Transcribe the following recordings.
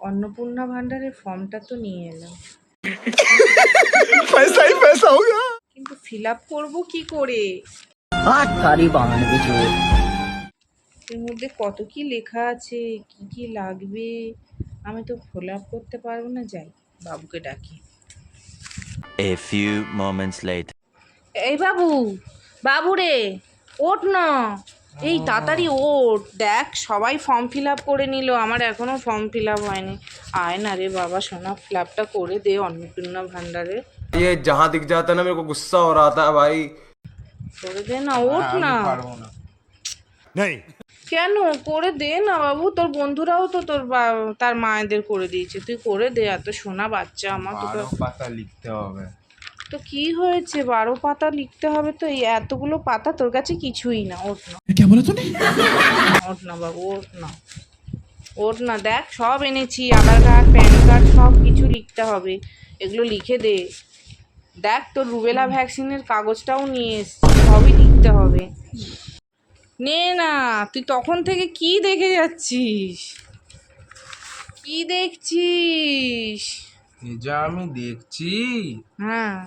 অন্নপূর্ণা ভান্ডারের ফর্মটা তো নিয়ে এলাম, पैसा ही पैसा होगा। কিন্তু ফিল আপ করবো কি করে? এর মধ্যে কত কি লেখা আছে, কি কি লাগবে, আমি তো ফিল আপ করতে পারবো না। যাই, বাবুকে ডাকি। A few moments later. এই বাবু, বাবু রে, ওঠ না, এই তাড়াতাড়ি ওঠ। দেখ সবাই ফর্ম ফিল আপ করে নিল, আমার এখনো ফর্ম ফিল আপ হয়নি। আয় না রে বাবা সোনা, ফিল আপটা করে দে অন্নপূর্ণা ভান্ডারে। ये जहाँ दिख जाता है ना मेरे को गुस्सा हो रहा था भाई। করে দে না, ওঠ না। नहीं কেন, করে দে না বাবু, তোর বন্ধুরাও তো তার মায়েদের করে দিয়েছে, তুই করে দে। এত সোনা বাচ্চা আমার, তোকে 12 পাতা লিখতে হবে। তো কি হয়েছে, 12 পাতা লিখতে হবে তো? এই এতগুলো পাতা তোর কাছে কিছুই না। ওঠ না, क्या बोला तूने? ওঠ না বাবু, ওঠ না, ওঠ না। দেখ সব এনেছি, আধার কার্ড, প্যান কার্ড, সব কিছু লিখতে হবে, এগুলো লিখে দে। দেখ তোর রুবেলা ভ্যাকসিনের কাগজটাও নিয়ে এসছি, সবই লিখতে হবে। নে না, তুই তখন থেকে কি দেখে যাচ্ছিস? কি দেখছিস? এই যা আমি দেখছি, হ্যাঁ,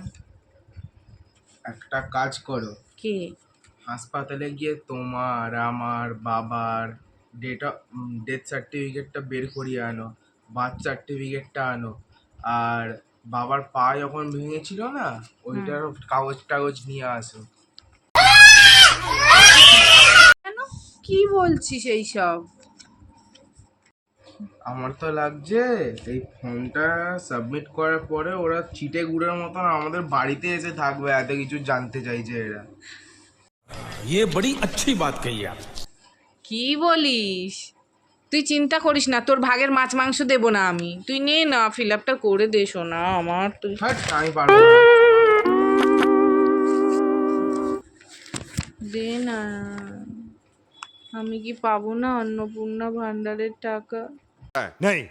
একটা কাজ করো, কে? হাসপাতালে গিয়ে তোমার আমার বাবার ডেথ সার্টিফিকেটটা বের করিয়ে আনো, বার্থ সার্টিফিকেটটা আনো, আর বাবার পা যখন ভেঙেছিল না ওইটার কাগজ টাগজ নিয়ে আসো। কেন, কি বলছিস এইসব? আমার তো লাগছে এই ফর্মটা সাবমিট করার পরে ওরা চিটে গুড়ের মতন আমাদের বাড়িতে এসে থাকবে, এত কিছু জানতে চাইছে এরা। ये बड़ी अच्छी बात कही आप। কি বলিস? তুই চিন্তা করিস না, তোর ভাগের মাছ মাংস দেবো না আমি। তুই নে না, ফিল আপটা করে দে সোনা আমার। তুই হাট, আমি পারবো না। দে না, আমি কি পাবো না অন্নপূর্ণা ভান্ডারের টাকা? नहीं